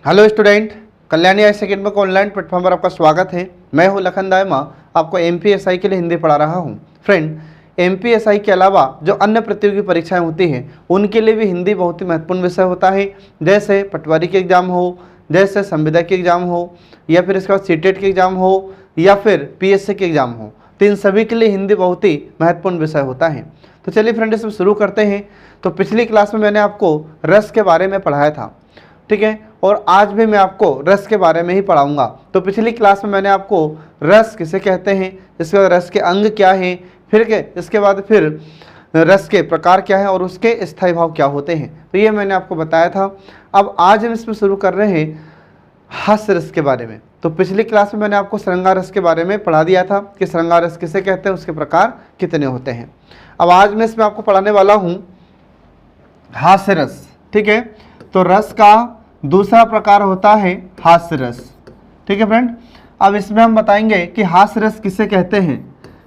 Hello student, Kalyani high second book online platform पर आपका स्वागत है। मैं हूं लखन दायमा, आपको एमपीएसआई के लिए हिंदी पढ़ा रहा हूं। फ्रेंड, एमपीएसआई के अलावा जो अन्य प्रतियोगी परीक्षाएं होती हैं उनके लिए भी हिंदी बहुत ही महत्वपूर्ण विषय होता है। जैसे पटवारी के एग्जाम हो, जैसे संविदा के एग्जाम हो, या फिर इसके बाद सीटेट के एग्जाम हो, या फिर पीएससी के एग्जाम हो, तो इन सभी के लिए हिंदी बहुत ही महत्वपूर्ण विषय होता है। तो चलिए फ्रेंड, इसमें शुरू करते हैं। तो पिछली क्लास में मैंने आपको रस के बारे में पढ़ाया था, ठीक है, और आज भी मैं आपको रस के बारे में ही पढ़ाऊंगा। तो पिछली क्लास में मैंने आपको रस किसे कहते हैं, इसके बाद रस के अंग क्या हैं, इसके बाद फिर रस के प्रकार क्या है और उसके स्थायी भाव क्या होते हैं, तो ये मैंने आपको बताया था। अब आज हम इसमें शुरू कर रहे हैं हास्य रस के बारे में। तो पिछली क्लास में मैंने आपको श्रृंगार रस के बारे में पढ़ा दिया था कि श्रृंगार रस किसे कहते हैं, उसके प्रकार कितने होते हैं। अब आज मैं इसमें आपको पढ़ाने वाला हूँ हास्य रस, ठीक है। तो रस का दूसरा प्रकार होता है हास्य रस, ठीक है फ्रेंड। अब इसमें हम बताएंगे कि हास्य रस किसे कहते हैं,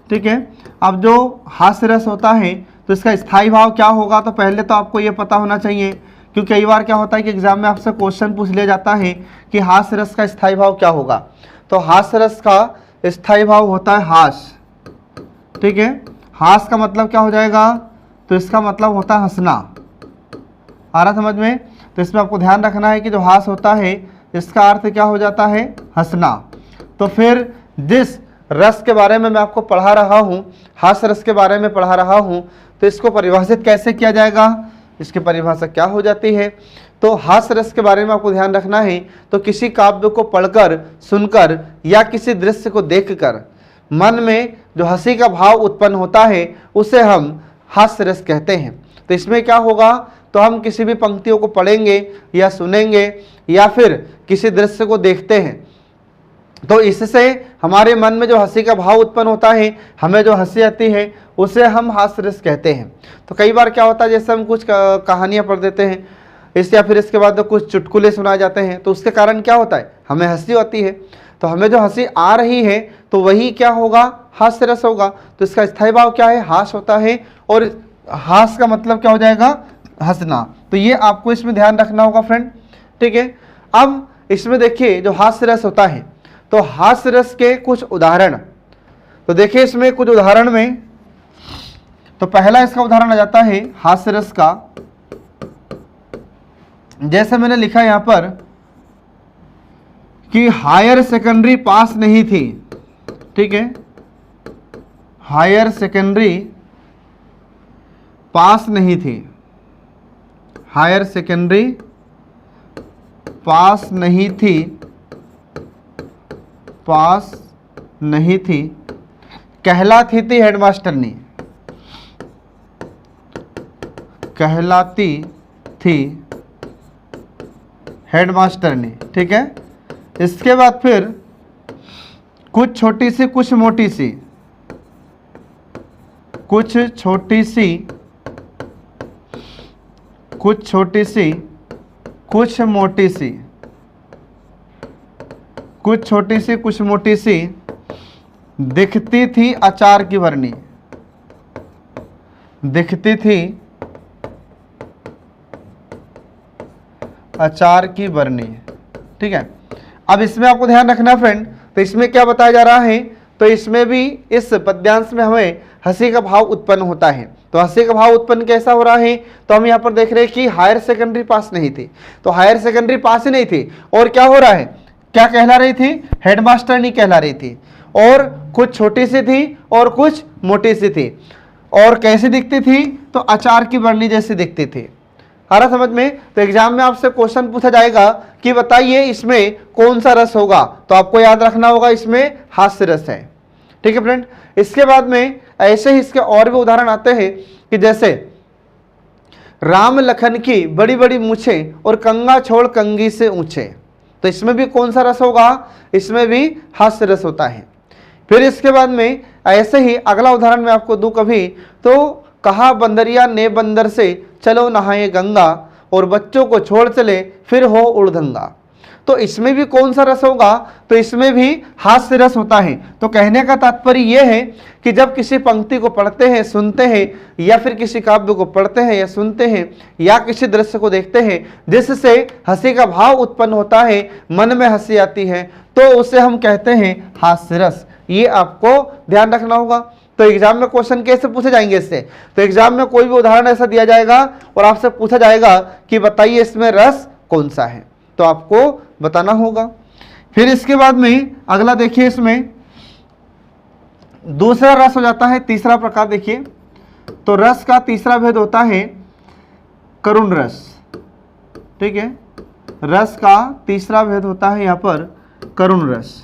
ठीक है। अब जो हास्य रस होता है तो इसका स्थायी भाव क्या होगा, तो पहले तो आपको ये पता होना चाहिए, क्योंकि कई बार क्या होता है कि एग्जाम में आपसे क्वेश्चन पूछ लिया जाता है कि हास्य रस का स्थायी भाव क्या होगा। तो हास्य रस का स्थायी भाव होता है हास, ठीक है। हास का मतलब क्या हो जाएगा, तो इसका मतलब होता है हंसना। आ रहा समझ में? तो इसमें आपको ध्यान रखना है कि जो हास होता है इसका अर्थ क्या हो जाता है, हंसना। तो फिर जिस रस के बारे में मैं आपको पढ़ा रहा हूँ, हास्य रस के बारे में पढ़ा रहा हूँ, तो इसको परिभाषित कैसे किया जाएगा, इसकी परिभाषा क्या हो जाती है। तो हास्य रस के बारे में आपको ध्यान रखना है, तो किसी काव्य को पढ़कर, सुनकर या किसी दृश्य को देखकर मन में जो हंसी का भाव उत्पन्न होता है उसे हम हास्य रस कहते हैं। तो इसमें क्या होगा, तो हम किसी भी पंक्तियों को पढ़ेंगे या सुनेंगे या फिर किसी दृश्य को देखते हैं, तो इससे हमारे मन में जो हंसी का भाव उत्पन्न होता है, हमें जो हंसी आती है उसे हम हास्य रस कहते हैं। तो कई बार क्या होता है, जैसे हम कुछ कहानियाँ पढ़ देते हैं इससे, या फिर इसके बाद कुछ चुटकुले सुनाए जाते हैं, तो उसके कारण क्या होता है, हमें हंसी आती है। तो हमें जो हंसी आ रही है तो वही क्या होगा, हास्य रस होगा। तो इसका स्थायी भाव क्या है, हास होता है, और हास का मतलब क्या हो जाएगा, हंसना। तो ये आपको इसमें ध्यान रखना होगा फ्रेंड, ठीक है। अब इसमें देखिए जो हास्य रस होता है, तो हास्य रस के कुछ उदाहरण, तो देखिए इसमें कुछ उदाहरण में, तो पहला इसका उदाहरण आ जाता है हास्य रस का, जैसे मैंने लिखा यहां पर कि हायर सेकेंडरी पास नहीं थी, ठीक है, हायर सेकेंडरी पास नहीं थी, हायर सेकेंडरी पास नहीं थी, पास नहीं थी, कहलाती थी हेडमास्टरनी, कहलाती थी हेडमास्टरनी, ठीक है। इसके बाद फिर कुछ छोटी सी कुछ मोटी सी, कुछ छोटी सी कुछ छोटी सी कुछ मोटी सी, कुछ छोटी सी कुछ मोटी सी दिखती थी अचार की भरनी, दिखती थी अचार की बरनी, ठीक है। अब इसमें आपको ध्यान रखना फ्रेंड, तो इसमें क्या बताया जा रहा है, तो इसमें भी इस पद्यांश में हमें हंसी का भाव उत्पन्न होता है। तो हंसी का भाव उत्पन्न कैसा हो रहा है, तो हम यहाँ पर देख रहे हैं कि हायर सेकेंडरी पास नहीं थी, तो हायर सेकेंडरी पास ही नहीं थी, और क्या हो रहा है, क्या कहला रही थी, हेडमास्टरनी कहला रही थी, और कुछ छोटी सी थी और कुछ मोटी सी थी, और कैसी दिखती थी, तो अचार की बरनी जैसी दिखती थी। आ रहा समझ में? तो एग्जाम में आपसे क्वेश्चन पूछा जाएगा कि बताइए इसमें कौन सा रस होगा, तो आपको याद रखना होगा इसमें हास्य रस है, ठीक है फ्रेंड। इसके बाद में ऐसे ही इसके और भी उदाहरण आते हैं कि जैसे राम लखन की बड़ी बड़ी मूछें और कंगा छोड़ कंगी से ऊंचे, तो इसमें भी कौन सा रस होगा, इसमें भी हास्य रस होता है। फिर इसके बाद में ऐसे ही अगला उदाहरण मैं आपको दूं कभी, तो कहा बंदरिया ने बंदर से चलो नहाए गंगा, और बच्चों को छोड़ चले फिर हो उड़दंगा। तो इसमें भी कौन सा रस होगा, तो इसमें भी हास्य रस होता है। तो कहने का तात्पर्य यह है कि जब किसी पंक्ति को पढ़ते हैं, सुनते हैं, या फिर किसी काव्य को पढ़ते हैं या सुनते हैं, या किसी दृश्य को देखते हैं जिससे हंसी का भाव उत्पन्न होता है, मन में हंसी आती है, तो उसे हम कहते हैं हास्य रस। ये आपको ध्यान रखना होगा। तो एग्जाम में क्वेश्चन कैसे पूछे जाएंगे इससे, तो एग्जाम में कोई भी उदाहरण ऐसा दिया जाएगा और आपसे पूछा जाएगा कि बताइए इसमें रस कौन सा है, तो आपको बताना होगा। फिर इसके बाद में अगला देखिए, इसमें दूसरा रस हो जाता है, तीसरा प्रकार देखिए। तो रस का तीसरा भेद होता है करुण रस। ठीक है, रस का तीसरा भेद होता है यहाँ पर करुण रस।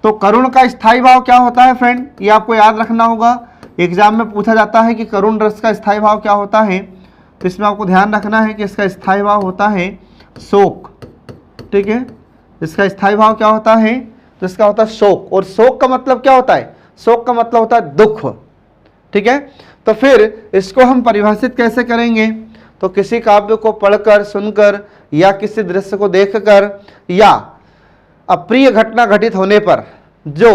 तो करुण का स्थायी भाव क्या होता है फ्रेंड, ये आपको याद रखना होगा। एग्जाम में पूछा जाता है कि करुण रस का स्थायी भाव क्या होता है, तो इसमें आपको ध्यान रखना है कि इसका स्थायी भाव होता है शोक। ठीक है, इसका स्थायी भाव क्या होता है, तो इसका होता है शोक। और शोक का मतलब क्या होता है, शोक का मतलब होता है दुख। ठीक है, तो फिर इसको हम परिभाषित कैसे करेंगे, तो किसी काव्य को पढ़कर, सुनकर, या किसी दृश्य को देखकर, या अप्रिय घटना घटित होने पर जो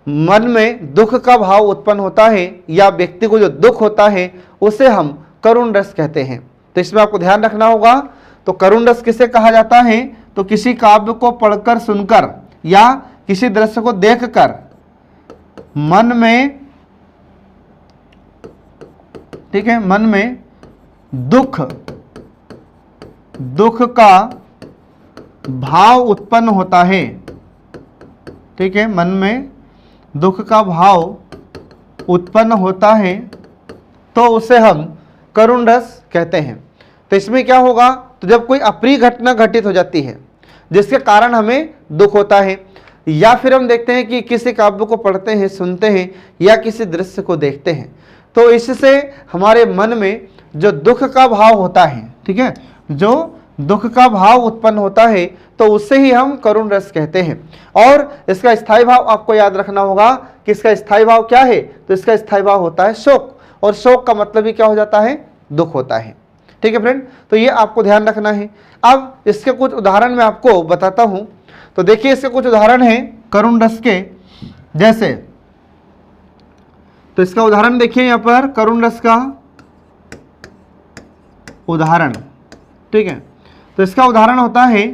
मन में दुख का भाव उत्पन्न होता है, या व्यक्ति को जो दुख होता है, उसे हम करुण रस कहते हैं। तो इसमें आपको ध्यान रखना होगा। तो करुण रस किसे कहा जाता है, तो किसी काव्य को पढ़कर, सुनकर, या किसी दृश्य को देखकर मन में, ठीक है, मन में दुख का भाव उत्पन्न होता है। ठीक है, मन में दुख का भाव उत्पन्न होता है, तो उसे हम करुण रस कहते हैं। तो इसमें क्या होगा, तो जब कोई अप्रिय घटना घटित हो जाती है जिसके कारण हमें दुख होता है, या फिर हम देखते हैं कि किसी काव्य को पढ़ते हैं, सुनते हैं, या किसी दृश्य को देखते हैं, तो इससे हमारे मन में जो दुख का भाव होता है, ठीक है, जो दुख का भाव उत्पन्न होता है, तो उससे ही हम करुण रस कहते हैं। और इसका स्थायी भाव आपको याद रखना होगा कि इसका स्थायी भाव क्या है, तो इसका स्थायी भाव होता है शोक। और शोक का मतलब ही क्या हो जाता है, दुख होता है। ठीक है फ्रेंड, तो ये आपको ध्यान रखना है। अब इसके कुछ उदाहरण मैं आपको बताता हूं। तो देखिए, इसके कुछ उदाहरण हैं करुण रस के, जैसे, तो इसका उदाहरण देखिए यहाँ पर, करुण रस का उदाहरण। ठीक है, तो इसका उदाहरण होता है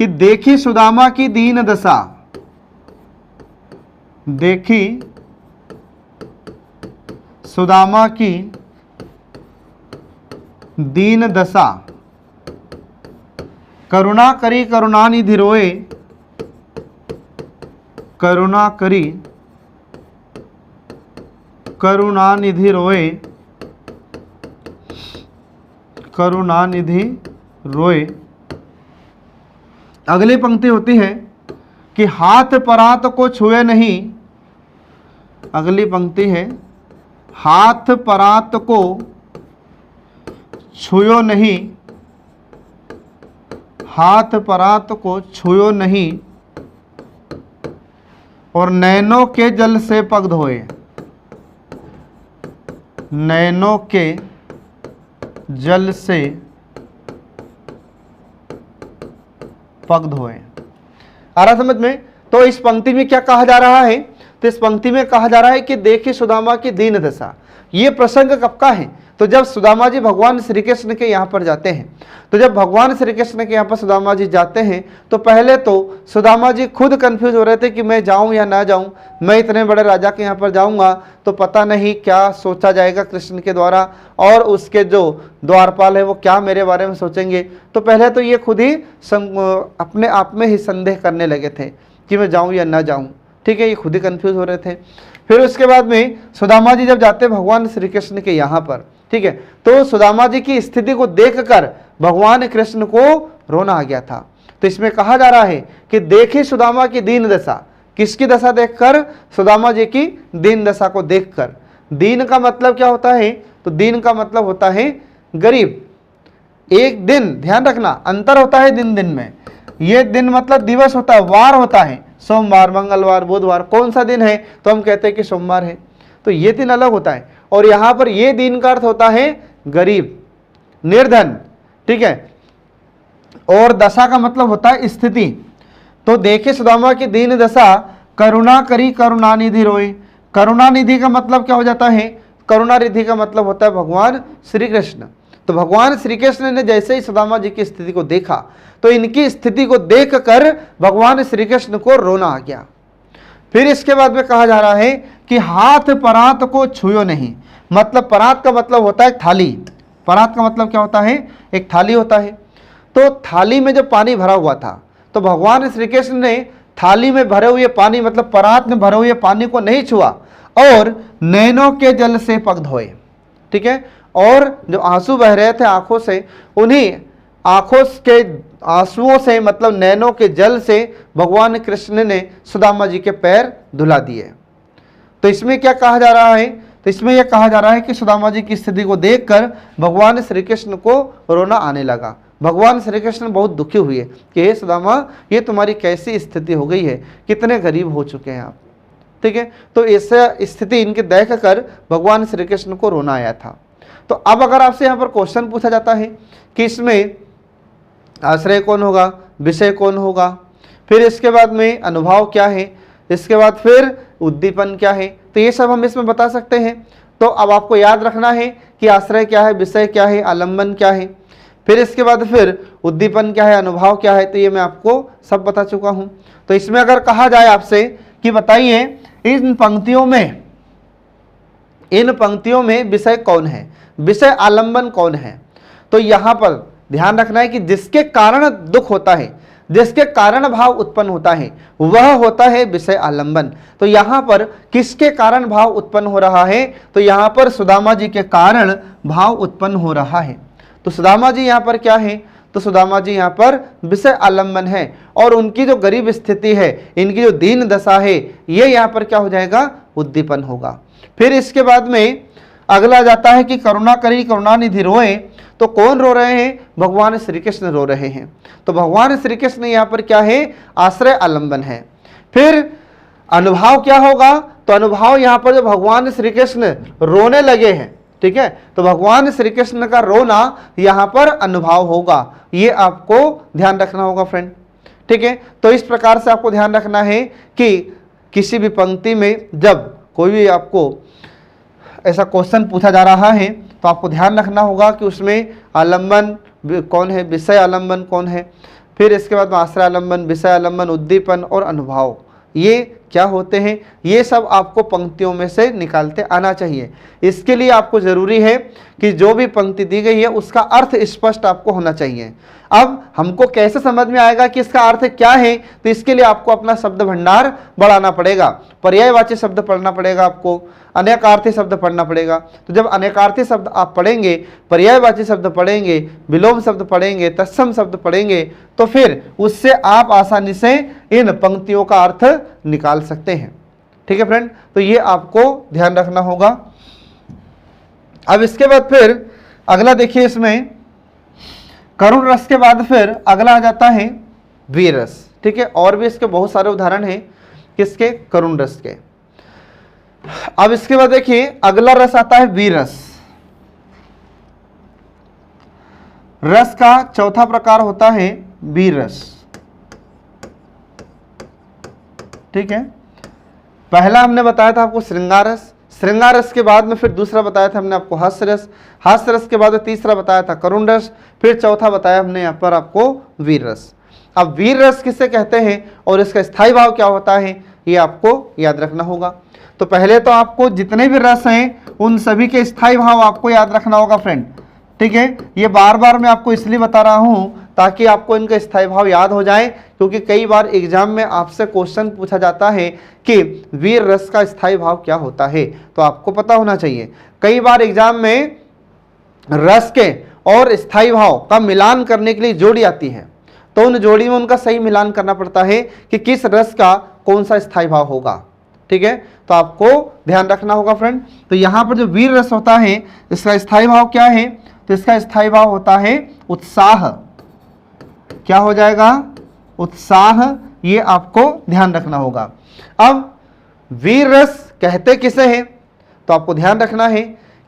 कि देखी सुदामा की दीन दशा, देखी सुदामा की दीन दशा, करुणा करी करुणानिधि रोए, करुणा करी करुणानिधि रोए, करुणानिधि रोए। अगली पंक्ति होती है कि हाथ परात को छुए नहीं। अगली पंक्ति है, हाथ परात को छुयो नहीं, हाथ परात को छुयो नहीं, और नैनों के जल से पग धोए, नैनों के जल से पग धोए। आ रहा समझ में। तो इस पंक्ति में क्या कहा जा रहा है, तो इस पंक्ति में कहा जा रहा है कि देखिए सुदामा की दीन दशा। ये प्रसंग कब का है, तो जब सुदामा जी भगवान श्री कृष्ण के यहाँ पर जाते हैं। तो जब भगवान श्री कृष्ण के यहाँ पर सुदामा जी जाते हैं, तो पहले तो सुदामा जी खुद कंफ्यूज हो रहे थे कि मैं जाऊं या ना जाऊं, मैं इतने बड़े राजा के यहाँ पर जाऊंगा तो पता नहीं क्या सोचा जाएगा कृष्ण के द्वारा, और उसके जो द्वारपाल है वो क्या मेरे बारे में सोचेंगे। तो पहले तो ये खुद ही अपने आप में ही संदेह करने लगे थे कि मैं जाऊँ या ना जाऊँ। ठीक है, ये खुद ही कंफ्यूज हो रहे थे। फिर उसके बाद में सुदामा जी जब जाते भगवान श्री कृष्ण के यहाँ पर, ठीक है, तो सुदामा जी की स्थिति को देखकर भगवान कृष्ण को रोना आ गया था। तो इसमें कहा जा रहा है कि देखी सुदामा की दीन दशा, किसकी दशा देखकर, सुदामा जी की दीन दशा को देखकर। दीन का मतलब क्या होता है, तो दीन का मतलब होता है गरीब। एक दिन, ध्यान रखना, अंतर होता है दिन दिन में। ये दिन मतलब दिवस होता है, वार होता है, सोमवार, मंगलवार, बुधवार, कौन सा दिन है, तो हम कहते हैं कि सोमवार है, तो ये दिन अलग होता है। और यहाँ पर ये दिन का अर्थ होता है गरीब, निर्धन। ठीक है, और दशा का मतलब होता है स्थिति। तो देखे सुदामा की दीन दशा, करुणा करी करुणानिधि रोए। करुणानिधि का मतलब क्या हो जाता है? करुणानिधि का मतलब होता है भगवान श्री कृष्ण। तो भगवान श्री कृष्ण ने जैसे ही सुदामा जी की स्थिति को देखा तो इनकी स्थिति को देखकर भगवान श्री कृष्ण को रोना आ गया। फिर इसके बाद में कहा जा रहा है कि हाथ परात को छुयो नहीं। मतलब परात का मतलब होता है थाली। परात का मतलब क्या होता है? एक थाली होता है। तो थाली में जब पानी भरा हुआ था तो भगवान श्री कृष्ण ने थाली में भरे हुए पानी, मतलब परात में भरे हुए पानी को नहीं छुआ और नैनों के जल से पग धोए। ठीक है। और जो आंसू बह रहे थे आंखों से, उन्हीं आंखों के आंसुओं से, मतलब नैनों के जल से भगवान कृष्ण ने सुदामा जी के पैर धुला दिए। तो इसमें क्या कहा जा रहा है? तो इसमें यह कहा जा रहा है कि सुदामा जी की स्थिति को देखकर भगवान श्री कृष्ण को रोना आने लगा। भगवान श्री कृष्ण बहुत दुखी हुए कि हे सुदामा, ये तुम्हारी कैसी स्थिति हो गई है, कितने गरीब हो चुके हैं आप। ठीक है। तो ऐसा स्थिति इनके देख कर भगवान श्री कृष्ण को रोना आया था। तो अब अगर आपसे यहाँ पर क्वेश्चन पूछा जाता है कि इसमें आश्रय कौन होगा, विषय कौन होगा, फिर इसके बाद में अनुभाव क्या है, इसके बाद फिर उद्दीपन क्या है, तो ये सब हम इसमें बता सकते हैं। तो अब आपको याद रखना है कि आश्रय क्या है, विषय क्या है, आलम्बन क्या है, फिर इसके बाद फिर उद्दीपन क्या है, अनुभाव क्या है, तो ये मैं आपको सब बता चुका हूँ। तो इसमें अगर कहा जाए आपसे कि बताइए इन पंक्तियों में विषय कौन है, विषय आलम्बन कौन है, तो यहाँ पर ध्यान रखना है कि जिसके कारण दुख होता है, जिसके कारण भाव उत्पन्न होता है, वह होता है विषय आलम्बन। तो यहाँ पर किसके कारण भाव उत्पन्न हो रहा है? तो यहाँ पर सुदामा जी के कारण भाव उत्पन्न हो रहा है। तो सुदामा जी यहाँ पर क्या है? तो सुदामा जी यहाँ पर विषय आलम्बन है और उनकी जो गरीब स्थिति है, इनकी जो दीन दशा है, ये यहाँ पर क्या हो जाएगा? उद्दीपन होगा। फिर इसके बाद में अगला जाता है कि करुणा करी करुणानिधि रोए। तो कौन रो रहे हैं? भगवान श्री कृष्ण रो रहे हैं। तो भगवान श्री कृष्ण यहाँ पर क्या है? आश्रय आलम्बन है। फिर अनुभाव क्या होगा? तो अनुभाव यहाँ पर जो भगवान श्री कृष्ण रोने लगे हैं, ठीक है, तो भगवान श्री कृष्ण का रोना यहाँ पर अनुभाव होगा। ये आपको ध्यान रखना होगा फ्रेंड। ठीक है। तो इस प्रकार से आपको ध्यान रखना है कि किसी भी पंक्ति में जब कोई भी आपको ऐसा क्वेश्चन पूछा जा रहा है तो आपको ध्यान रखना होगा कि उसमें आलम्बन कौन है, विषय आलम्बन कौन है, फिर इसके बाद आश्रय आलम्बन, विषय आलम्बन, उद्दीपन और अनुभाव, ये क्या होते हैं, ये सब आपको पंक्तियों में से निकालते आना चाहिए। इसके लिए आपको ज़रूरी है कि जो भी पंक्ति दी गई है उसका अर्थ स्पष्ट आपको होना चाहिए। अब हमको कैसे समझ में आएगा कि इसका अर्थ क्या है? तो इसके लिए आपको अपना शब्द भंडार बढ़ाना पड़ेगा, पर्यायवाची शब्द पढ़ना पड़ेगा, आपको अनेकार्थी शब्द पढ़ना पड़ेगा। तो जब अनेकार्थी शब्द आप पढ़ेंगे, पर्यायवाची शब्द पढ़ेंगे, विलोम शब्द पढ़ेंगे, तत्सम शब्द पढ़ेंगे, तो फिर उससे आप आसानी से इन पंक्तियों का अर्थ निकाल सकते हैं। ठीक है फ्रेंड। तो ये आपको ध्यान रखना होगा। अब इसके बाद फिर अगला देखिए, इसमें करुण रस के बाद फिर अगला आ जाता है वीर रस। ठीक है। और भी इसके बहुत सारे उदाहरण हैं किसके? करुण रस के। अब इसके बाद देखिए अगला रस आता है वीर रस। रस का चौथा प्रकार होता है वीर रस। ठीक है। पहला हमने बताया था आपको श्रृंगार रस, श्रृंगार रस के बाद में फिर दूसरा बताया था हमने आपको हास्य रस, हास्य रस के बाद में तीसरा बताया था करुण रस, फिर चौथा बताया हमने यहाँ पर आपको वीर रस। अब वीर रस किसे कहते हैं और इसका स्थायी भाव क्या होता है, ये आपको याद रखना होगा। तो पहले तो आपको जितने भी रस हैं उन सभी के स्थायी भाव आपको याद रखना होगा फ्रेंड। ठीक है। ये बार बार मैं आपको इसलिए बता रहा हूँ ताकि आपको इनका स्थायी भाव याद हो जाए, क्योंकि कई बार एग्जाम में आपसे क्वेश्चन पूछा जाता है कि वीर रस का स्थायी भाव क्या होता है, तो आपको पता होना चाहिए। कई बार एग्जाम में रस के और स्थायी भाव का मिलान करने के लिए जोड़ी आती है, तो उन जोड़ी में उनका सही मिलान करना पड़ता है कि किस रस का कौन सा स्थायी भाव होगा। ठीक है। तो आपको ध्यान रखना होगा फ्रेंड। तो यहाँ पर जो वीर रस होता है इसका स्थायी भाव क्या है? तो इसका स्थायी भाव होता है उत्साह। क्या हो जाएगा? उत्साह। ये आपको ध्यान रखना होगा। अब वीर रस कहते किसे हैं? तो आपको ध्यान रखना है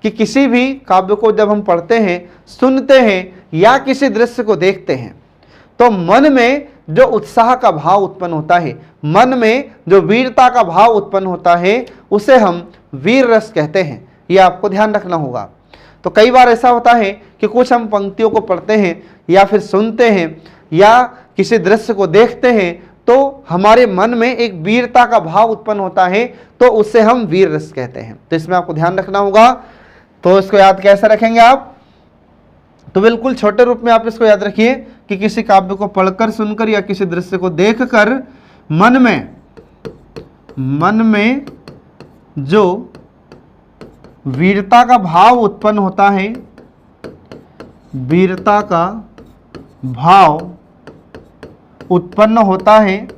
कि किसी भी काव्य को जब हम पढ़ते हैं, सुनते हैं या किसी दृश्य को देखते हैं, तो मन में जो उत्साह का भाव उत्पन्न होता है, मन में जो वीरता का भाव उत्पन्न होता है, उसे हम वीर रस कहते हैं। ये आपको ध्यान रखना होगा। तो कई बार ऐसा होता है कि कुछ हम पंक्तियों को पढ़ते हैं या फिर सुनते हैं या किसी दृश्य को देखते हैं, तो हमारे मन में एक वीरता का भाव उत्पन्न होता है, तो उससे हम वीर रस कहते हैं। तो इसमें आपको ध्यान रखना होगा। तो इसको याद कैसे रखेंगे आप? तो बिल्कुल छोटे रूप में आप इसको याद रखिए कि किसी काव्य को पढ़कर, सुनकर या किसी दृश्य को देखकर मन में जो वीरता का भाव उत्पन्न होता है, वीरता का भाव उत्पन्न होता है,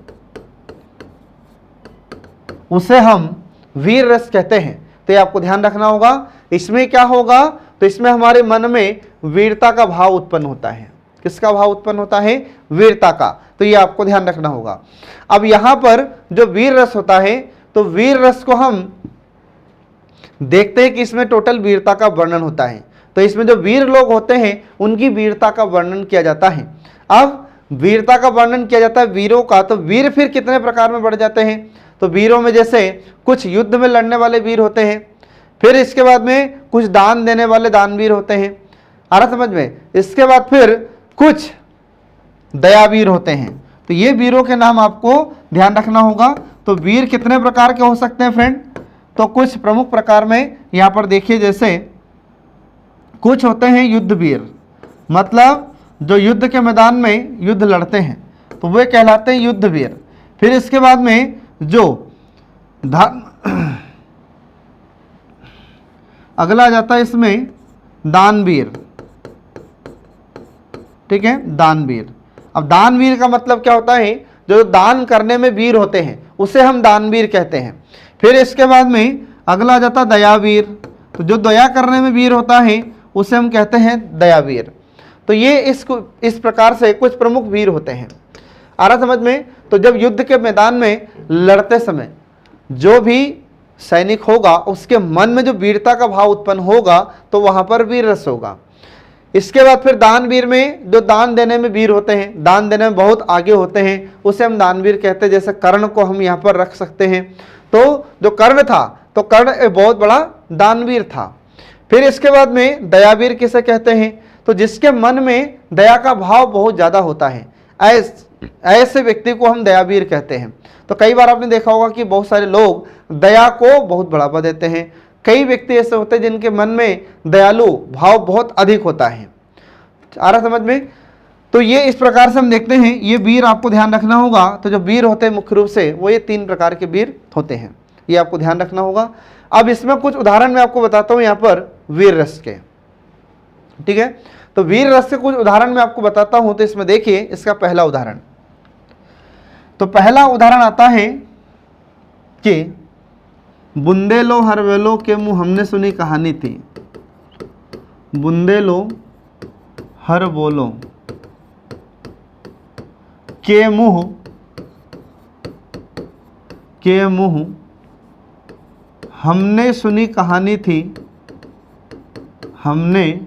उसे हम वीर रस कहते हैं। तो ये आपको ध्यान रखना होगा। इसमें क्या होगा? तो इसमें हमारे मन में वीरता का भाव उत्पन्न होता है। किसका भाव उत्पन्न होता है? वीरता का। तो ये आपको ध्यान रखना होगा। अब यहां पर जो वीर रस होता है, तो वीर रस को हम देखते हैं कि इसमें टोटल वीरता का वर्णन होता है। तो इसमें जो वीर लोग होते हैं उनकी वीरता का वर्णन किया जाता है। अब वीरता का वर्णन किया जाता है वीरों का, तो वीर फिर कितने प्रकार में बढ़ जाते हैं? तो वीरों में जैसे कुछ युद्ध में लड़ने वाले वीर होते हैं, फिर इसके बाद में कुछ दान देने वाले दानवीर होते हैं, आ रहा समझ में? इसके बाद फिर कुछ दयावीर होते हैं। तो ये वीरों के नाम आपको ध्यान रखना होगा। तो वीर कितने प्रकार के हो सकते हैं फ्रेंड? तो कुछ प्रमुख प्रकार में यहाँ पर देखिए, जैसे कुछ होते हैं युद्ध वीर, मतलब जो युद्ध के मैदान में युद्ध लड़ते हैं, तो वे कहलाते हैं युद्ध वीर। फिर इसके बाद में जो अगला आ जाता है इसमें दानवीर, ठीक है, दानवीर। अब दानवीर का मतलब क्या होता है? जो दान करने में वीर होते हैं उसे हम दानवीर कहते हैं। फिर इसके बाद में अगला आ जाता है दयावीर, तो जो दया करने में वीर होता है उसे हम कहते हैं दयावीर। तो ये इस प्रकार से कुछ प्रमुख वीर होते हैं। आ रहा समझ में? तो जब युद्ध के मैदान में लड़ते समय जो भी सैनिक होगा उसके मन में जो वीरता का भाव उत्पन्न होगा, तो वहां पर वीर रस होगा। इसके बाद फिर दानवीर में जो दान देने में वीर होते हैं, दान देने में बहुत आगे होते हैं, उसे हम दानवीर कहते हैं। जैसे कर्ण को हम यहाँ पर रख सकते हैं। तो जो कर्ण था, तो कर्ण एक बहुत बड़ा दानवीर था। फिर इसके बाद में दयावीर किसे कहते हैं? तो जिसके मन में दया का भाव बहुत ज़्यादा होता है, ऐसे व्यक्ति को हम दयावीर कहते हैं। तो कई बार आपने देखा होगा कि बहुत सारे लोग दया को बहुत बढ़ावा देते हैं। कई व्यक्ति ऐसे होते हैं जिनके मन में दयालु भाव बहुत अधिक होता है। आ रहा समझ में? तो ये इस प्रकार से हम देखते हैं। ये वीर आपको ध्यान रखना होगा। तो जो वीर होते हैं मुख्य रूप से वो ये 3 प्रकार के वीर होते हैं, ये आपको ध्यान रखना होगा। अब इसमें कुछ उदाहरण मैं आपको बताता हूँ यहाँ पर वीर रस के, ठीक है। तो वीर रस के कुछ उदाहरण मैं आपको बताता हूँ। तो इसमें देखिए, इसका पहला उदाहरण, तो पहला उदाहरण आता है कि बुंदेलो हर वेलो के मुँह हमने सुनी कहानी थी। बुंदेलो हर बोलो के मुँह हमने सुनी कहानी थी, हमने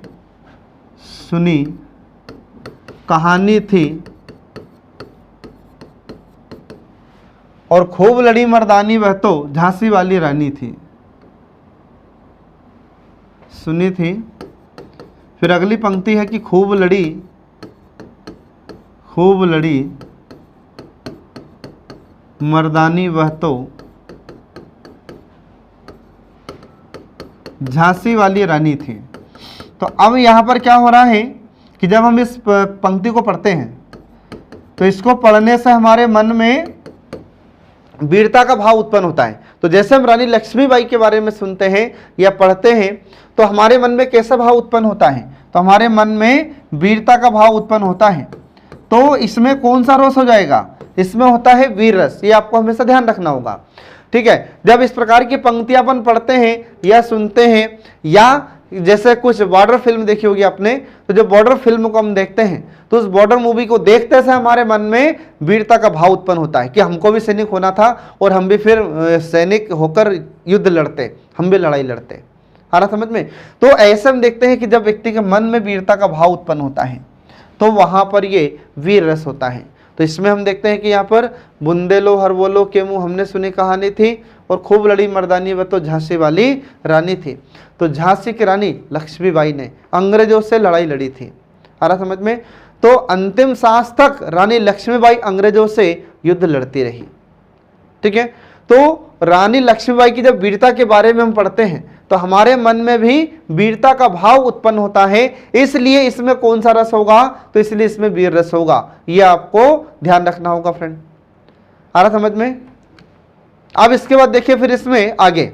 सुनी कहानी थी, और खूब लड़ी मर्दानी वह तो झांसी वाली रानी थी। सुनी थी। फिर अगली पंक्ति है कि खूब लड़ी मर्दानी वह तो झांसी वाली रानी थी। तो अब यहाँ पर क्या हो रहा है कि जब हम इस पंक्ति को पढ़ते हैं, तो इसको पढ़ने से हमारे मन में वीरता का भाव उत्पन्न होता है। तो जैसे हम रानी लक्ष्मीबाई के बारे में सुनते हैं या पढ़ते हैं, तो हमारे मन में कैसा भाव उत्पन्न होता है? तो हमारे मन में वीरता का भाव उत्पन्न होता है। तो इसमें कौन सा रस हो जाएगा? इसमें होता है वीर रस। ये आपको हमेशा ध्यान रखना होगा, ठीक है। जब इस प्रकार की पंक्तियां अपन पढ़ते हैं या सुनते हैं, या जैसे कुछ बॉर्डर फिल्म देखी होगी आपने, तो जब बॉर्डर फिल्म को हम देखते हैं, तो उस बॉर्डर मूवी को देखते से हमारे मन में वीरता का भाव उत्पन्न होता है कि हमको भी सैनिक होना था और हम भी फिर सैनिक होकर युद्ध लड़ते, हम भी लड़ाई लड़ते। आ रहा समझ में? तो ऐसे हम देखते हैं कि जब व्यक्ति के मन में वीरता का भाव उत्पन्न होता है, तो वहाँ पर ये वीर रस होता है। तो इसमें हम देखते हैं कि यहाँ पर बुंदेलो हर बोलो के मुँह हमने सुनी कहानी थी, और खूब लड़ी मर्दानी वह तो झांसी वाली रानी थी। तो झांसी की रानी लक्ष्मीबाई ने अंग्रेजों से लड़ाई लड़ी थी। आ रहा समझ में? तो अंतिम सांस तक रानी लक्ष्मीबाई अंग्रेजों से युद्ध लड़ती रही। ठीक है, तो रानी लक्ष्मीबाई की जब वीरता के बारे में हम पढ़ते हैं तो हमारे मन में भी वीरता का भाव उत्पन्न होता है, इसलिए इसमें कौन सा रस होगा? तो इसलिए इसमें वीर रस होगा। यह आपको ध्यान रखना होगा फ्रेंड। आ रहा समझ में? अब इसके बाद देखिए फिर इसमें आगे।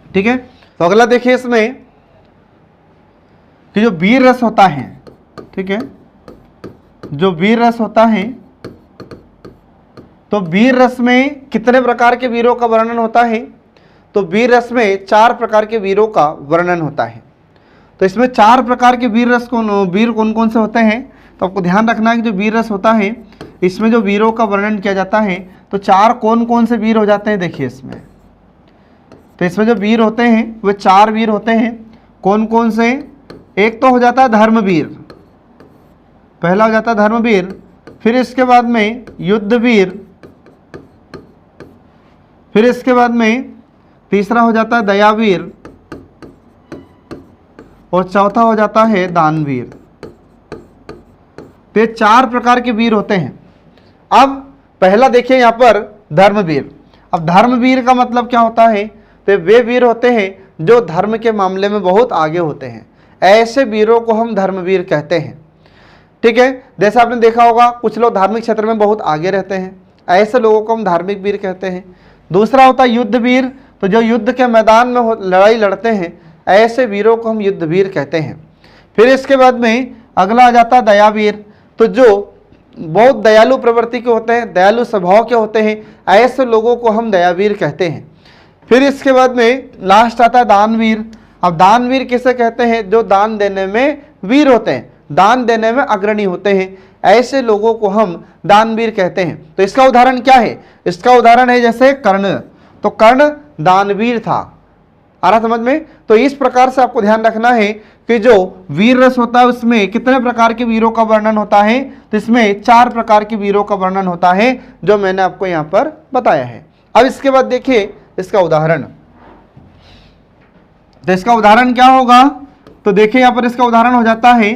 ठीक है, तो अगला देखिए इसमें कि जो वीर रस होता है, ठीक है, जो वीर रस होता है, तो वीर रस में कितने प्रकार के वीरों का वर्णन होता है? तो वीर रस में 4 प्रकार के वीरों का वर्णन होता है। तो इसमें 4 प्रकार के वीर कौन कौन से होते हैं? तो आपको ध्यान रखना है कि जो वीर रस होता है इसमें जो वीरों का वर्णन किया जाता है, तो 4 कौन कौन से वीर हो जाते हैं देखिए इसमें। तो इसमें जो वीर होते हैं वे 4 वीर होते हैं। कौन कौन से? एक तो हो जाता है धर्मवीर, पहला हो जाता है धर्मवीर, फिर इसके बाद में युद्धवीर, फिर इसके बाद में तीसरा हो जाता है दयावीर, और चौथा हो जाता है दानवीर। तो ये 4 प्रकार के वीर होते हैं। अब पहला देखिए यहाँ पर धर्मवीर। अब धर्मवीर का मतलब क्या होता है? तो वे वीर होते हैं जो धर्म के मामले में बहुत आगे होते हैं। ऐसे वीरों को हम धर्मवीर कहते हैं। ठीक है, जैसे आपने देखा होगा कुछ लोग धार्मिक क्षेत्र में बहुत आगे रहते हैं, ऐसे लोगों को हम धार्मिक वीर कहते हैं। दूसरा होता है युद्धवीर, तो जो युद्ध के मैदान में लड़ाई लड़ते हैं ऐसे वीरों को हम युद्धवीर कहते हैं। फिर इसके बाद में अगला आ जाता है दयावीर, तो जो बहुत दयालु प्रवृत्ति के होते हैं, दयालु स्वभाव के होते हैं, ऐसे लोगों को हम दयावीर कहते हैं। फिर इसके बाद में लास्ट आता है दानवीर। अब दानवीर किसे कहते हैं? जो दान देने में वीर होते हैं, दान देने में अग्रणी होते हैं, ऐसे लोगों को हम दानवीर कहते हैं। तो इसका उदाहरण क्या है? इसका उदाहरण है जैसे कर्ण, तो कर्ण दानवीर था। आ रहा समझ में? तो इस प्रकार से आपको ध्यान रखना है कि जो वीर रस होता है उसमें कितने प्रकार के वीरों का वर्णन होता है? तो इसमें 4 प्रकार के वीरों का वर्णन होता है जो मैंने आपको यहाँ पर बताया है। अब इसके बाद देखिए इसका उदाहरण। तो इसका उदाहरण क्या होगा? तो देखिए यहाँ पर इसका उदाहरण हो जाता है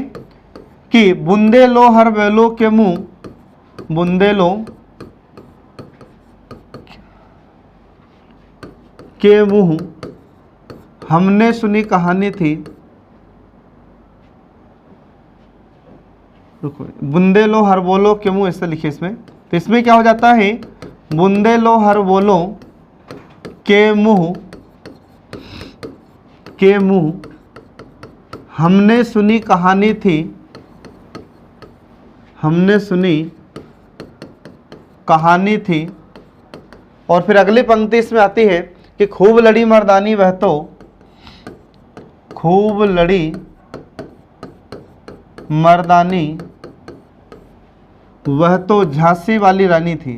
कि बुंदेलो हर बेलो के मुंह, बुंदेलो के मुंह हमने सुनी कहानी थी। बुंदेलो हर बोलो के मुंह, ऐसे लिखिए इसमें। तो इसमें क्या हो जाता है? बुंदेलो हर बोलो के मुंह हमने सुनी कहानी थी, हमने सुनी कहानी थी। और फिर अगली पंक्ति इसमें आती है कि खूब लड़ी मर्दानी वह तो, खूब लड़ी मर्दानी वह तो झांसी वाली रानी थी,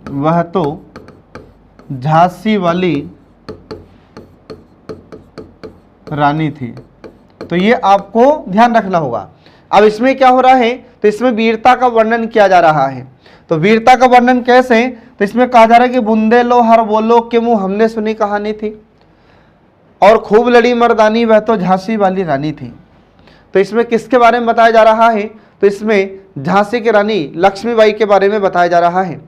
वह तो झांसी वाली रानी थी। तो ये आपको ध्यान रखना होगा। अब इसमें क्या हो रहा है? तो इसमें वीरता का वर्णन किया जा रहा है। तो वीरता का वर्णन कैसे? तो इसमें कहा जा रहा है कि बुंदेलो हर बोलो के मुंह हमने सुनी कहानी थी, और खूब लड़ी मर्दानी वह तो झांसी वाली रानी थी। तो इसमें किसके बारे में बताया जा रहा है? तो इसमें झांसी की रानी लक्ष्मीबाई के बारे में बताया जा रहा है।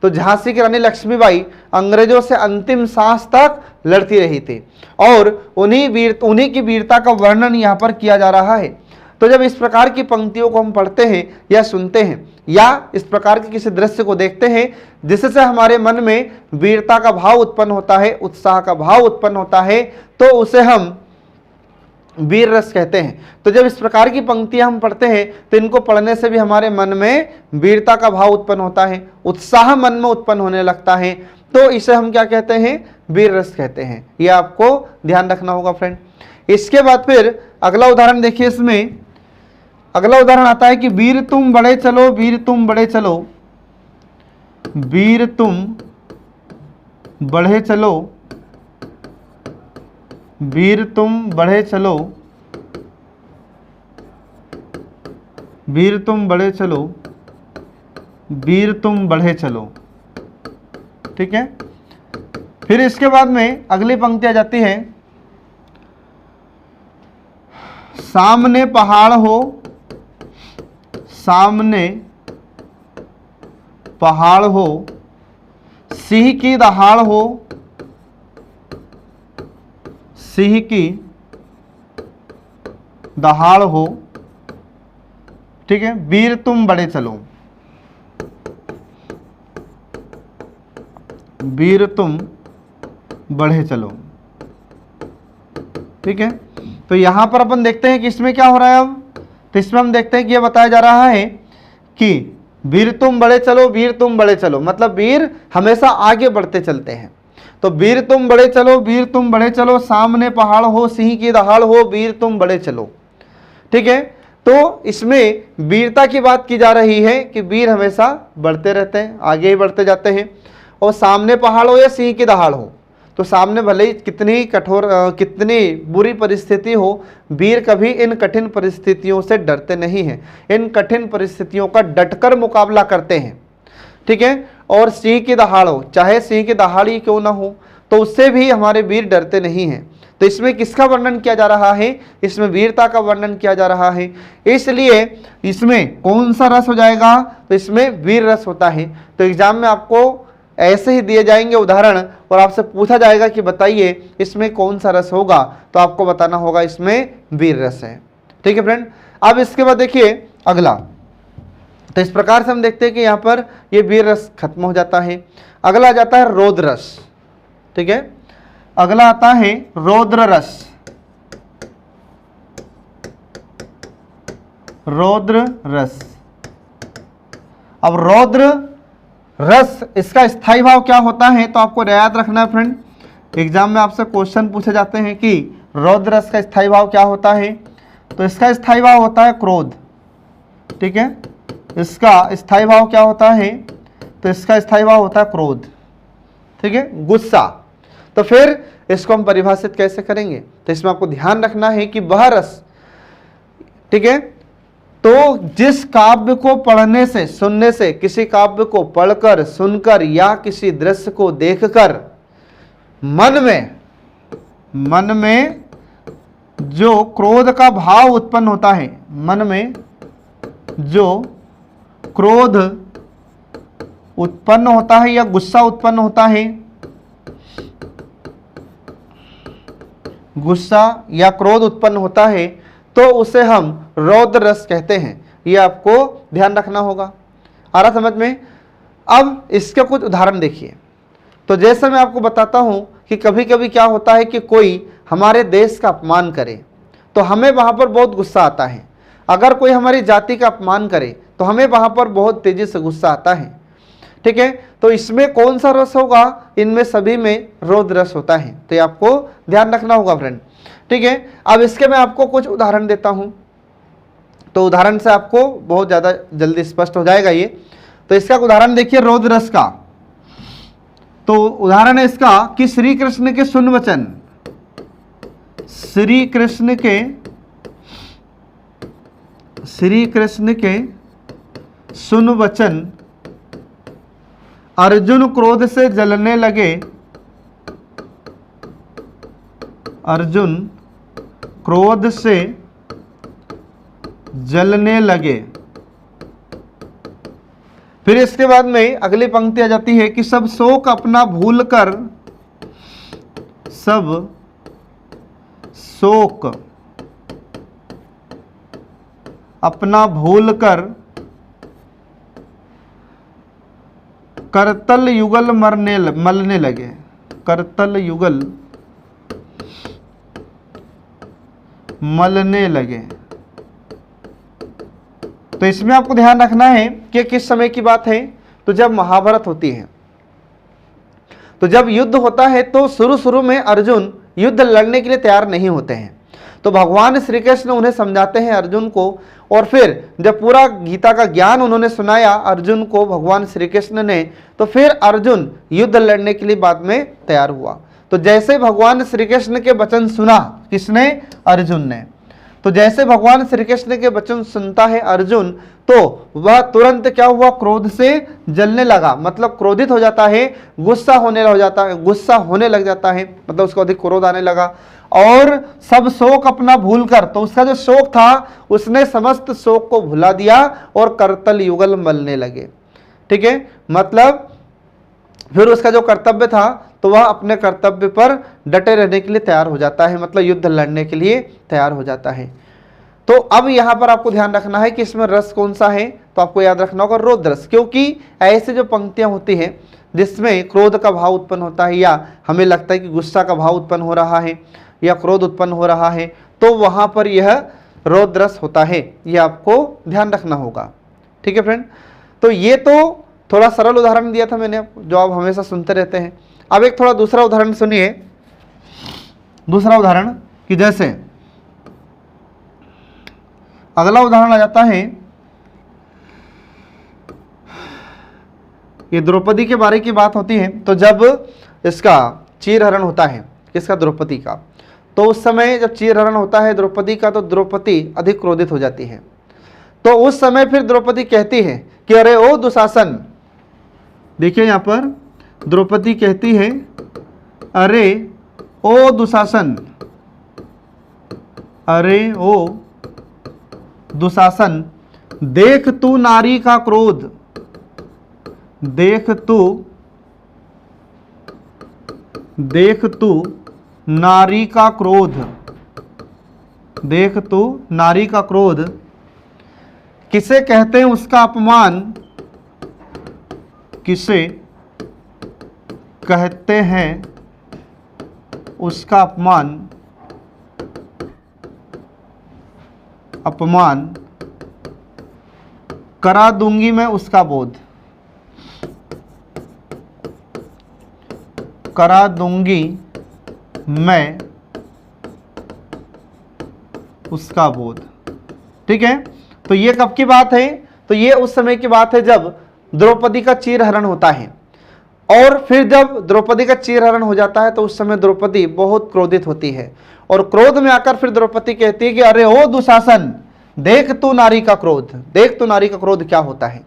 तो झांसी की रानी लक्ष्मीबाई अंग्रेजों से अंतिम सांस तक लड़ती रही थी, और उन्हीं की वीरता का वर्णन यहाँ पर किया जा रहा है। तो जब इस प्रकार की पंक्तियों को हम पढ़ते हैं या सुनते हैं या इस प्रकार के किसी दृश्य को देखते हैं जिससे हमारे मन में वीरता का भाव उत्पन्न होता है, उत्साह का भाव उत्पन्न होता है, तो उसे हम वीर रस कहते हैं। तो जब इस प्रकार की पंक्तियां हम पढ़ते हैं तो इनको पढ़ने से भी हमारे मन में वीरता का भाव उत्पन्न होता है, उत्साह मन में उत्पन्न होने लगता है, तो इसे हम क्या कहते हैं? वीर रस कहते हैं। यह आपको ध्यान रखना होगा फ्रेंड। इसके बाद फिर अगला उदाहरण देखिए। इसमें अगला उदाहरण आता है कि वीर तुम बड़े चलो, वीर तुम बड़े चलो, वीर तुम बढ़े चलो, वीर तुम बढ़े चलो, वीर तुम बढ़े चलो, वीर तुम बढ़े चलो। ठीक है, फिर इसके बाद में अगली पंक्ति आ जाती है, सामने पहाड़ हो, सामने पहाड़ हो, सिंह की दहाड़ हो, सिंह की दहाड़ हो। ठीक है, वीर तुम बढ़े चलो, वीर तुम बढ़े चलो। ठीक है, तो यहां पर अपन देखते हैं कि इसमें क्या हो रहा है अब, तो इसमें हम देखते हैं कि यह बताया जा रहा है कि वीर तुम बढ़े चलो, वीर तुम बढ़े चलो, मतलब वीर हमेशा आगे बढ़ते चलते हैं। तो वीर तुम बढ़े चलो, वीर तुम बढ़े चलो, सामने पहाड़ हो, सिंह की दहाड़ हो, वीर तुम बढ़े चलो। ठीक है, तो इसमें वीरता की बात की जा रही है कि वीर हमेशा बढ़ते रहते हैं, आगे ही बढ़ते जाते हैं। और सामने पहाड़ हो या सिंह की दहाड़ हो, तो सामने भले ही कितनी कठोर कितनी बुरी परिस्थिति हो, वीर कभी इन कठिन परिस्थितियों से डरते नहीं हैं, इन कठिन परिस्थितियों का डटकर मुकाबला करते हैं। ठीक है, और सिंह की दहाड़ हो, चाहे सिंह की दहाड़ ही क्यों ना हो, तो उससे भी हमारे वीर डरते नहीं हैं। तो इसमें किसका वर्णन किया जा रहा है, इसमें वीरता का वर्णन किया जा रहा है, इसलिए इसमें कौन सा रस हो जाएगा, तो इसमें वीर रस होता है। तो एग्जाम में आपको ऐसे ही दिए जाएंगे उदाहरण और आपसे पूछा जाएगा कि बताइए इसमें कौन सा रस होगा, तो आपको बताना होगा इसमें वीर रस है। ठीक है फ्रेंड, अब इसके बाद देखिए अगला, तो इस प्रकार से हम देखते हैं कि यहाँ पर ये वीर रस खत्म हो जाता है। अगला आ जाता है रौद्र रस। ठीक है, अगला आता है रौद्र रस। रौद्र रस, अब रौद्र रस इसका स्थायी भाव क्या होता है, तो आपको याद रखना है फ्रेंड, एग्जाम में आपसे क्वेश्चन पूछे जाते हैं कि रौद्र रस का स्थायी भाव क्या होता है, तो इसका स्थायी भाव होता है क्रोध। ठीक है, इसका स्थायी भाव क्या होता है, तो इसका स्थायी भाव होता है क्रोध। ठीक है, गुस्सा। तो फिर इसको हम परिभाषित कैसे करेंगे, तो इसमें आपको ध्यान रखना है कि वह रस, ठीक है, तो जिस काव्य को पढ़ने से, सुनने से, किसी काव्य को पढ़कर, सुनकर या किसी दृश्य को देखकर मन में जो क्रोध का भाव उत्पन्न होता है, मन में जो क्रोध उत्पन्न होता है या गुस्सा उत्पन्न होता है, गुस्सा या क्रोध उत्पन्न होता है, तो उसे हम रौद्र रस कहते हैं। ये आपको ध्यान रखना होगा। आ रहा समझ में? अब इसके कुछ उदाहरण देखिए। तो जैसे मैं आपको बताता हूं कि कभी कभी क्या होता है कि कोई हमारे देश का अपमान करे तो हमें वहां पर बहुत गुस्सा आता है। अगर कोई हमारी जाति का अपमान करे तो हमें वहां पर बहुत तेजी से गुस्सा आता है। ठीक है, तो इसमें कौन सा रस होगा, इनमें सभी में रौद्र रस होता है। तो ये आपको ध्यान रखना होगा फ्रेंड। ठीक है, अब इसके मैं आपको कुछ उदाहरण देता हूं, तो उदाहरण से आपको बहुत ज़्यादा जल्दी स्पष्ट हो जाएगा ये। तो इसका उदाहरण देखिए रौद्र रस का। तो उदाहरण है इसका कि श्री कृष्ण के सुन वचन, श्री कृष्ण के सुन वचन अर्जुन क्रोध से जलने लगे, अर्जुन क्रोध से जलने लगे। फिर इसके बाद में अगली पंक्ति आ जाती है कि सब शोक अपना भूलकर, सब शोक अपना भूलकर करतल युगल मलने लगे, करतल युगल मलने लगे। तो इसमें आपको ध्यान रखना है कि किस समय की बात है, तो जब महाभारत होती है। तो जब युद्ध होता है तो शुरू में अर्जुन युद्ध लड़ने के लिए तैयार नहीं होते हैं। तो भगवान श्री कृष्ण उन्हें समझाते हैं अर्जुन को, और फिर जब पूरा गीता का ज्ञान उन्होंने सुनाया अर्जुन को भगवान श्री कृष्ण ने, तो फिर अर्जुन युद्ध लड़ने के लिए बाद में तैयार हुआ। तो जैसे भगवान श्री कृष्ण के वचन सुना, किसने? अर्जुन ने। तो जैसे भगवान श्री कृष्ण के वचन सुनता है अर्जुन, तो वह तुरंत क्या हुआ, क्रोध से जलने लगा, मतलब क्रोधित हो जाता है, गुस्सा होने लग जाता है, मतलब उसको अधिक क्रोध आने लगा। और सब शोक अपना भूलकर, तो उसका जो शोक था उसने समस्त शोक को भुला दिया और करतल युगल मलने लगे। ठीक है, मतलब फिर उसका जो कर्तव्य था तो वह अपने कर्तव्य पर डटे रहने के लिए तैयार हो जाता है, मतलब युद्ध लड़ने के लिए तैयार हो जाता है। तो अब यहाँ पर आपको ध्यान रखना है कि इसमें रस कौन सा है, तो आपको याद रखना होगा रौद्र रस, क्योंकि ऐसे जो पंक्तियां होती हैं जिसमें क्रोध का भाव उत्पन्न होता है या हमें लगता है कि गुस्सा का भाव उत्पन्न हो रहा है या क्रोध उत्पन्न हो रहा है, तो वहां पर यह रौद्र रस होता है, यह आपको ध्यान रखना होगा। ठीक है फ्रेंड, तो ये तो थोड़ा सरल उदाहरण दिया था मैंने आपको, जो आप हमेशा सुनते रहते हैं। अब एक थोड़ा दूसरा उदाहरण सुनिए। दूसरा उदाहरण कि जैसे अगला उदाहरण आ जाता है, ये द्रौपदी के बारे की बात होती है। तो जब इसका चीरहरण होता है, किसका, द्रौपदी का, तो उस समय जब चीरहरण होता है द्रौपदी का, तो द्रौपदी अधिक क्रोधित हो जाती है। तो उस समय फिर द्रौपदी कहती है कि अरे ओ दुशासन, देखिए यहां पर द्रौपदी कहती है, अरे ओ दुशासन, अरे ओ दुशासन, देख तू नारी का क्रोध, देख तू नारी का क्रोध, देख तू नारी का क्रोध, किसे कहते हैं उसका अपमान, किसे कहते हैं उसका अपमान करा दूंगी मैं उसका बोध, करा दूंगी मैं उसका बोध। ठीक है, तो ये कब की बात है, तो ये उस समय की बात है जब द्रौपदी का चीरहरण होता है। और फिर जब द्रौपदी का चीरहरण हो जाता है तो उस समय द्रौपदी बहुत क्रोधित होती है, और क्रोध में आकर फिर द्रौपदी कहती है कि अरे ओ दुशासन, देख तू नारी का क्रोध, देख तू नारी का क्रोध क्या होता है।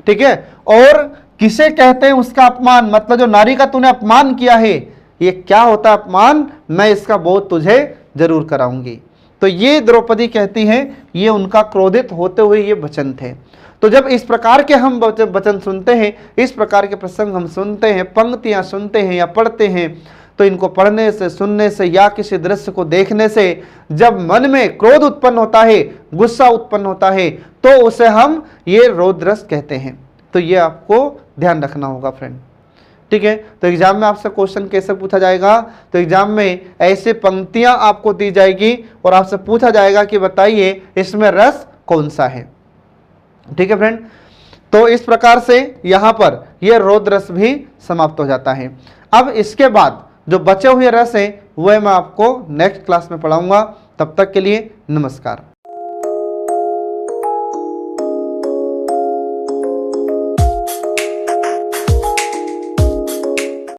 ठीक है, और किसे कहते हैं उसका अपमान, मतलब जो नारी का तूने अपमान किया है, ये क्या होता है अपमान, मैं इसका बोध तुझे जरूर कराऊंगी। तो ये द्रौपदी कहती हैं, ये उनका क्रोधित होते हुए ये वचन थे। तो जब इस प्रकार के हम वचन सुनते हैं, इस प्रकार के प्रसंग हम सुनते हैं, पंक्तियां सुनते हैं या पढ़ते हैं, तो इनको पढ़ने से, सुनने से या किसी दृश्य को देखने से जब मन में क्रोध उत्पन्न होता है, गुस्सा उत्पन्न होता है, तो उसे हम ये रौद्र रस कहते हैं। तो ये आपको ध्यान रखना होगा फ्रेंड। ठीक है, तो एग्जाम में आपसे क्वेश्चन कैसे पूछा जाएगा, तो एग्जाम में ऐसे पंक्तियां आपको दी जाएगी और आपसे पूछा जाएगा कि बताइए इसमें रस कौन सा है। ठीक है फ्रेंड, तो इस प्रकार से यहां पर यह रौद्र रस भी समाप्त हो जाता है। अब इसके बाद जो बचे हुए रस हैं वह मैं आपको नेक्स्ट क्लास में पढ़ाऊंगा। तब तक के लिए नमस्कार।